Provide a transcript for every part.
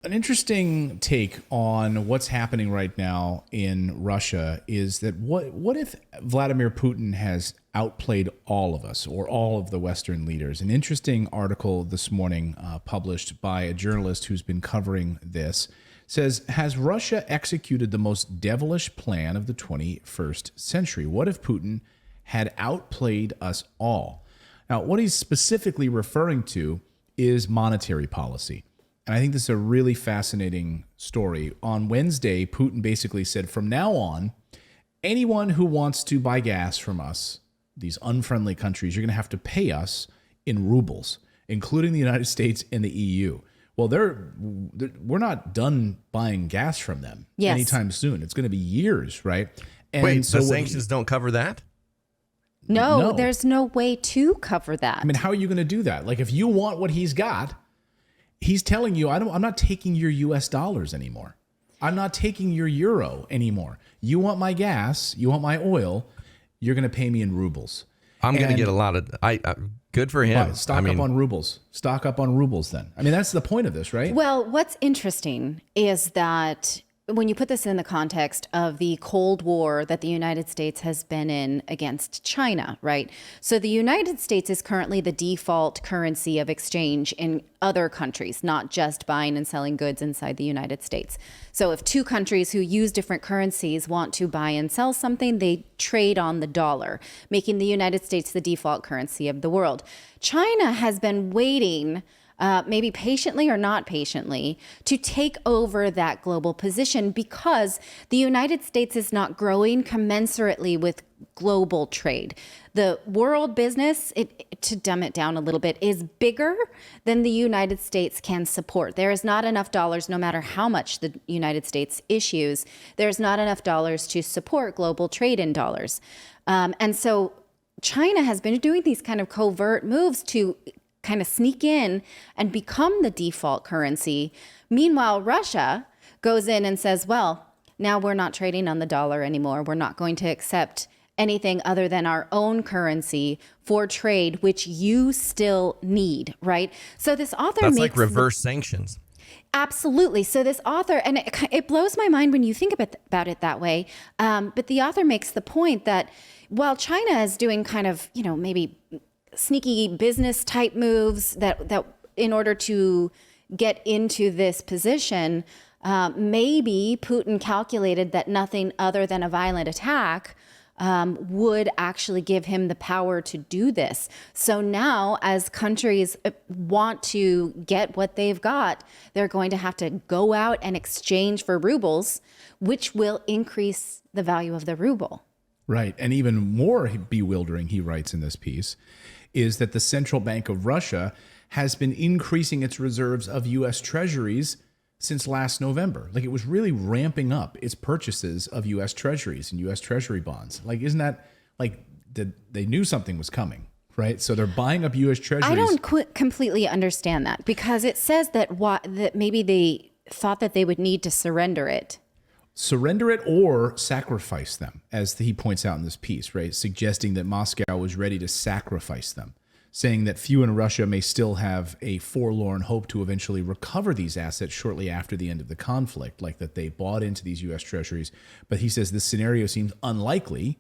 An interesting take on what's happening right now in Russia is that what if Vladimir Putin has outplayed all of us or all of the Western leaders? An interesting article this morning published by a journalist who's been covering this says, has Russia executed the most devilish plan of the 21st century? What if Putin had outplayed us all? Now, what he's specifically referring to is monetary policy. And I think this is a really fascinating story. On Wednesday, Putin basically said, from now on, anyone who wants to buy gas from us, these unfriendly countries, you're going to have to pay us in rubles, including the United States and the EU. Well, we're not done buying gas from them anytime soon. It's going to be years, right? And wait, so sanctions don't cover that? No, there's no way to cover that. I mean, how are you going to do that? Like, if you want what he's got, he's telling you, I'm not taking your US dollars anymore. I'm not taking your euro anymore. You want my gas, you want my oil, you're going to pay me in rubles. I'm going to get a lot of good for him. Stock up on rubles. Stock up on rubles then. I mean, that's the point of this, right? Well, what's interesting is that when you put this in the context of the Cold War that the United States has been in against China, right? So the United States is currently the default currency of exchange in other countries, not just buying and selling goods inside the United States. So if two countries who use different currencies want to buy and sell something, they trade on the dollar, making the United States the default currency of the world. China has been waiting maybe patiently or not patiently, to take over that global position because the United States is not growing commensurately with global trade. The world business, to dumb it down a little bit, is bigger than the United States can support. There is not enough dollars, no matter how much the United States issues, there's not enough dollars to support global trade in dollars. And so China has been doing these kind of covert moves to kind of sneak in and become the default currency. Meanwhile, Russia goes in and says, well, now we're not trading on the dollar anymore. We're not going to accept anything other than our own currency for trade, which you still need, right? So this author That's makes like reverse sanctions. Absolutely. So this author, and it blows my mind when you think about it that way, but the author makes the point that while China is doing kind of, maybe sneaky business type moves that in order to get into this position, maybe Putin calculated that nothing other than a violent attack would actually give him the power to do this. So now, as countries want to get what they've got, they're going to have to go out and exchange for rubles, which will increase the value of the ruble. Right. And even more bewildering, he writes in this piece, is that the Central Bank of Russia has been increasing its reserves of U.S. treasuries since last November. Like, it was really ramping up its purchases of U.S. treasuries and U.S. treasury bonds. Like, isn't that like they knew something was coming, right? So they're buying up U.S. treasuries. I don't completely understand that, because it says that maybe they thought that they would need to surrender it. Surrender it or sacrifice them, as he points out in this piece, right? Suggesting that Moscow was ready to sacrifice them, saying that few in Russia may still have a forlorn hope to eventually recover these assets shortly after the end of the conflict, like that they bought into these U.S. treasuries. But he says this scenario seems unlikely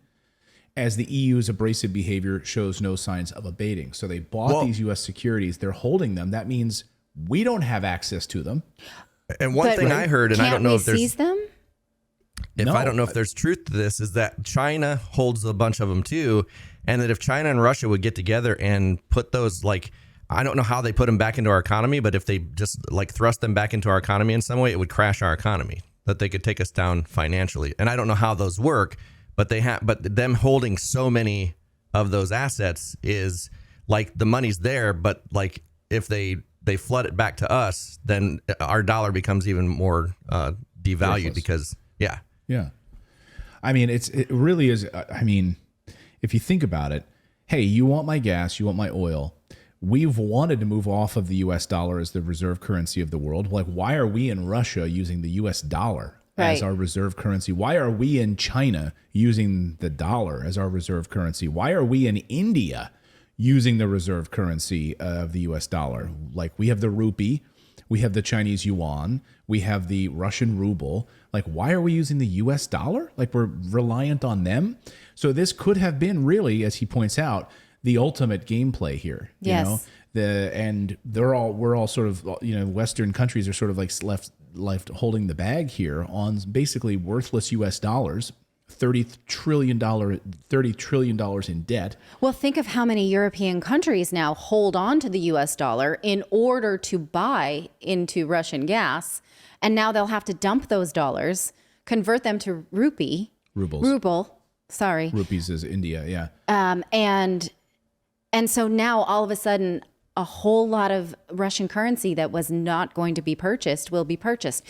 as the EU's abrasive behavior shows no signs of abating. So they bought these U.S. securities, they're holding them. That means we don't have access to them. And one thing I heard, and I don't know if there's... seize them? I don't know if there's truth to this, is that China holds a bunch of them too. And that if China and Russia would get together and put those, like, I don't know how they put them back into our economy, but if they just like thrust them back into our economy in some way, it would crash our economy, that they could take us down financially. And I don't know how those work, but but them holding so many of those assets is like the money's there. But like if they flood it back to us, then our dollar becomes even more devalued because, yeah. Yeah. I mean, it really is. I mean, if you think about it, hey, you want my gas, you want my oil. We've wanted to move off of the US dollar as the reserve currency of the world. Like, why are we in Russia using the US dollar as our reserve currency? Why are we in China using the dollar as our reserve currency? Why are we in India using the reserve currency of the US dollar? Like, we have the rupee. we have the Chinese yuan, we have the Russian ruble. Like, why are we using the US dollar? Like, we're reliant on them. So this could have been really, as he points out, the ultimate gameplay here. Yes. You know, we're all sort of, Western countries are sort of like left holding the bag here on basically worthless US dollars, $30 trillion in debt. Well, think of how many European countries now hold on to the US dollar in order to buy into Russian gas. And now they'll have to dump those dollars, convert them to ruble. Sorry. Rupees is India, yeah. And so now all of a sudden, a whole lot of Russian currency that was not going to be purchased will be purchased.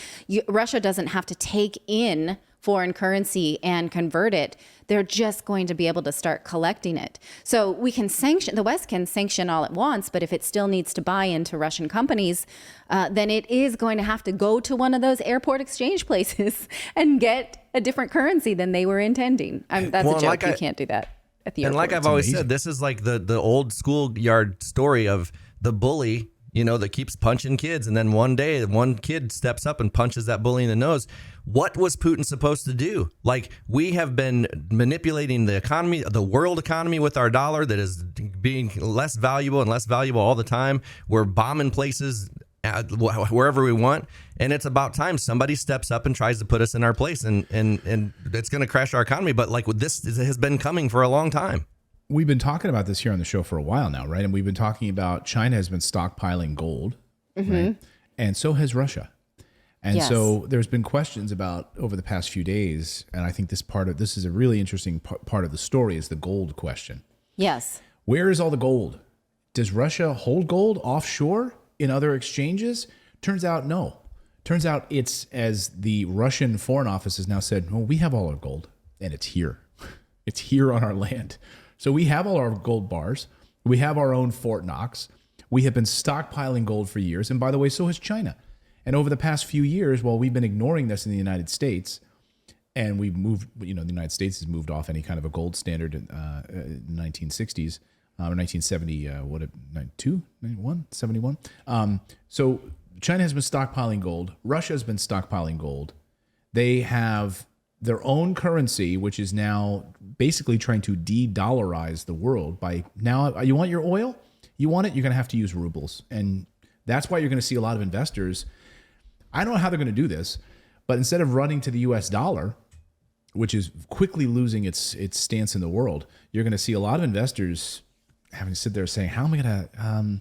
Russia doesn't have to take in foreign currency and convert it. They're just going to be able to start collecting it. So the West can sanction all at once, but if it still needs to buy into Russian companies, then it is going to have to go to one of those airport exchange places and get a different currency than they were intending. That's a joke. You can't do that at the airport. And like I've always said, this is like the old schoolyard story of the bully, that keeps punching kids. And then one day, one kid steps up and punches that bully in the nose. What was Putin supposed to do? Like, we have been manipulating the economy, the world economy with our dollar that is being less valuable and less valuable all the time. We're bombing places wherever we want. And it's about time somebody steps up and tries to put us in our place. And it's going to crash our economy. But like, this has been coming for a long time. We've been talking about this here on the show for a while now, right? And we've been talking about China has been stockpiling gold, right? And so has Russia. And so there's been questions about over the past few days, and I think this is a really interesting part of the story is the gold question. Yes. Where is all the gold? Does Russia hold gold offshore in other exchanges? Turns out no. Turns out it's, as the Russian Foreign Office has now said, well, we have all our gold, and it's here. It's here on our land. So we have all our gold bars. We have our own Fort Knox. We have been stockpiling gold for years. And by the way, so has China. And over the past few years, while we've been ignoring this in the United States, and we've moved, the United States has moved off any kind of a gold standard in the 1960s or 1970, 92, 91, 71. So China has been stockpiling gold. Russia has been stockpiling gold. They have their own currency, which is now basically trying to de-dollarize the world by now, you want your oil? You want it? You're going to have to use rubles. And that's why you're going to see a lot of investors. I don't know how they're going to do this, but instead of running to the US dollar, which is quickly losing its stance in the world, you're going to see a lot of investors having to sit there saying, how am I going to,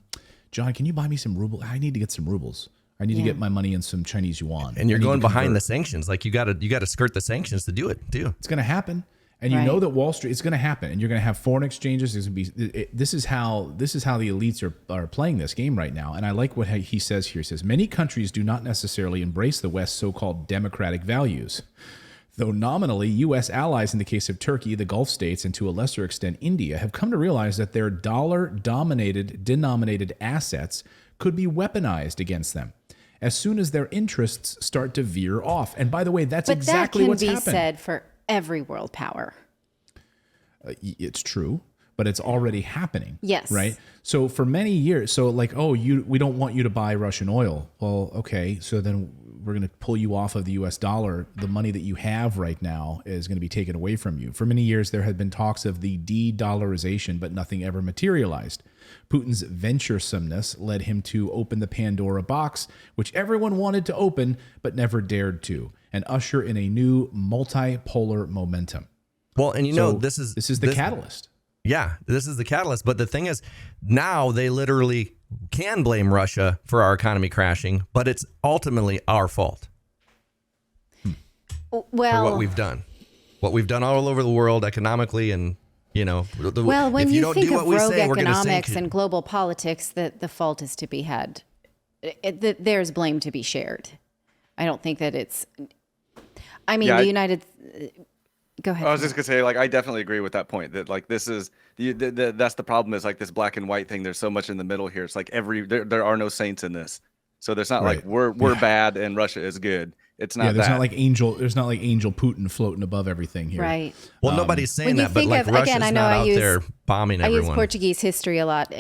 John, can you buy me some rubles? I need to get some rubles. I need to get my money in some Chinese yuan. And you're going behind the sanctions. Like you got to skirt the sanctions to do it too. It's going to happen. And you know that Wall Street, it's going to happen. And you're going to have foreign exchanges. There's going to be, this is how the elites are playing this game right now. And I like what he says here. He says, many countries do not necessarily embrace the West's so-called democratic values. Though nominally, U.S. allies in the case of Turkey, the Gulf states, and to a lesser extent India, have come to realize that their denominated assets could be weaponized against them as soon as their interests start to veer off. And by the way, that's exactly what's happened. But that can be said for every world power. It's true, but it's already happening. Yes. Right? So for many years, we don't want you to buy Russian oil. Well, okay, so then we're going to pull you off of the US dollar. The money that you have right now is going to be taken away from you. For many years, there had been talks of the de-dollarization, but nothing ever materialized. Putin's venturesomeness led him to open the Pandora box, which everyone wanted to open, but never dared to, and usher in a new multipolar momentum. Well, and this is the catalyst. Yeah, this is the catalyst. But the thing is, now they literally can blame Russia for our economy crashing, but it's ultimately our fault. Well, for what we've done all over the world economically, and when if you don't think do of what we rogue say, we're economics and global politics, the fault is to be had. There's blame to be shared. I don't think that it's. I mean, the United. Go ahead. I was just gonna say, I definitely agree with that point. That this is that's the problem. Is this black and white thing. There's so much in the middle here. It's there are no saints in this. So there's not like we're bad and Russia is good. It's not. Yeah, there's not like angel Putin floating above everything here. Right. Well, nobody's saying that, but Russia's not out there bombing everyone. I use Portuguese history a lot,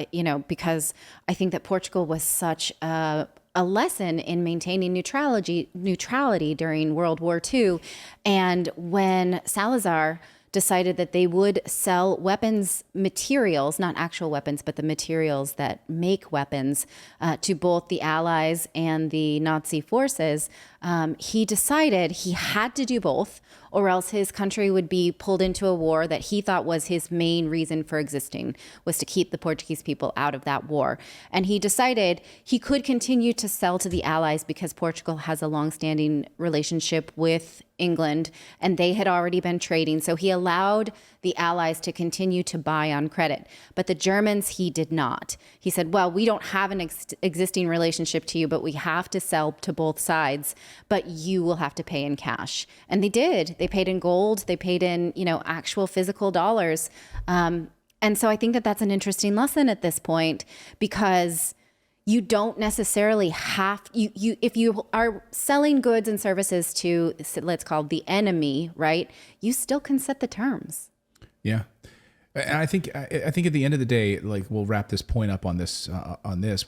because I think that Portugal was such a a lesson in maintaining neutrality during World War II. And when Salazar decided that they would sell weapons materials, not actual weapons, but the materials that make weapons, to both the Allies and the Nazi forces, he decided he had to do both, or else his country would be pulled into a war that he thought was his main reason for existing, was to keep the Portuguese people out of that war. And he decided he could continue to sell to the Allies because Portugal has a longstanding relationship with England, and they had already been trading. So he allowed the Allies to continue to buy on credit. But the Germans, he did not. He said, well, we don't have an existing relationship to you, but we have to sell to both sides, but you will have to pay in cash. And they did. They paid in gold. They paid in, actual physical dollars. And so I think that that's an interesting lesson at this point, because you don't necessarily have if you are selling goods and services to, let's call it the enemy, right? You still can set the terms. Yeah. And I think at the end of the day, like, we'll wrap this point up on this,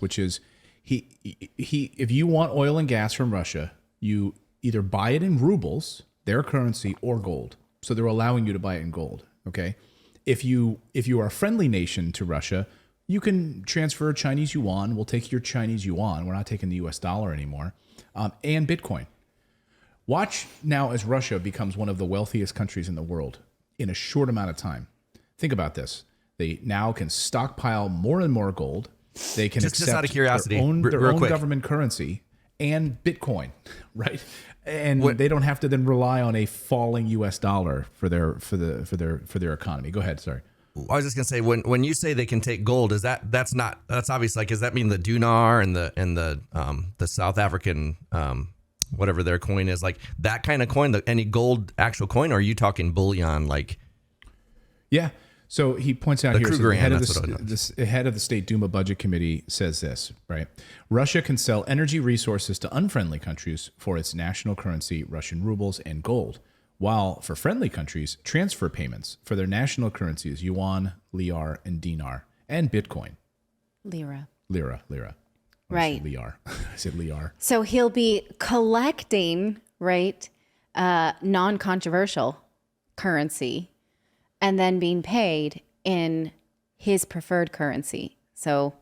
which is if you want oil and gas from Russia, you either buy it in rubles, their currency, or gold. So they're allowing you to buy it in gold. Okay. If you are a friendly nation to Russia, you can transfer Chinese yuan. We'll take your Chinese yuan. We're not taking the US dollar anymore. And Bitcoin. Watch now as Russia becomes one of the wealthiest countries in the world in a short amount of time. Think about this. They now can stockpile more and more gold. They can accept just out of curiosity, their own quick. government currency and Bitcoin, right? And they don't have to then rely on a falling US dollar for their economy. Go ahead, sorry. I was just gonna say, when you say they can take gold, that's obvious. Like, does that mean the dinar and the South African whatever their coin is, like that kind of coin, any gold actual coin, or are you talking bullion? Like, yeah. So he points out here, so the head of the State Duma Budget Committee says this, right? Russia can sell energy resources to unfriendly countries for its national currency, Russian rubles, and gold, while for friendly countries, transfer payments for their national currencies, yuan, liar, and dinar, and Bitcoin. Lira. I Right. said liar. So he'll be collecting, right, non-controversial currency and then being paid in his preferred currency. So,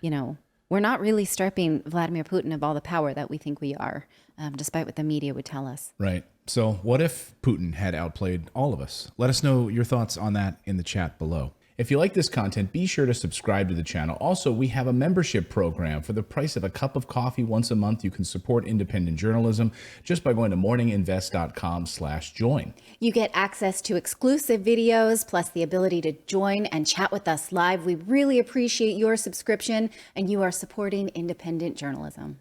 we're not really stripping Vladimir Putin of all the power that we think we are, despite what the media would tell us. Right. So what if Putin had outplayed all of us? Let us know your thoughts on that in the chat below. If you like this content, be sure to subscribe to the channel. Also, we have a membership program. For the price of a cup of coffee once a month, you can support independent journalism just by going to morninginvest.com/join. You get access to exclusive videos, plus the ability to join and chat with us live. We really appreciate your subscription, and you are supporting independent journalism.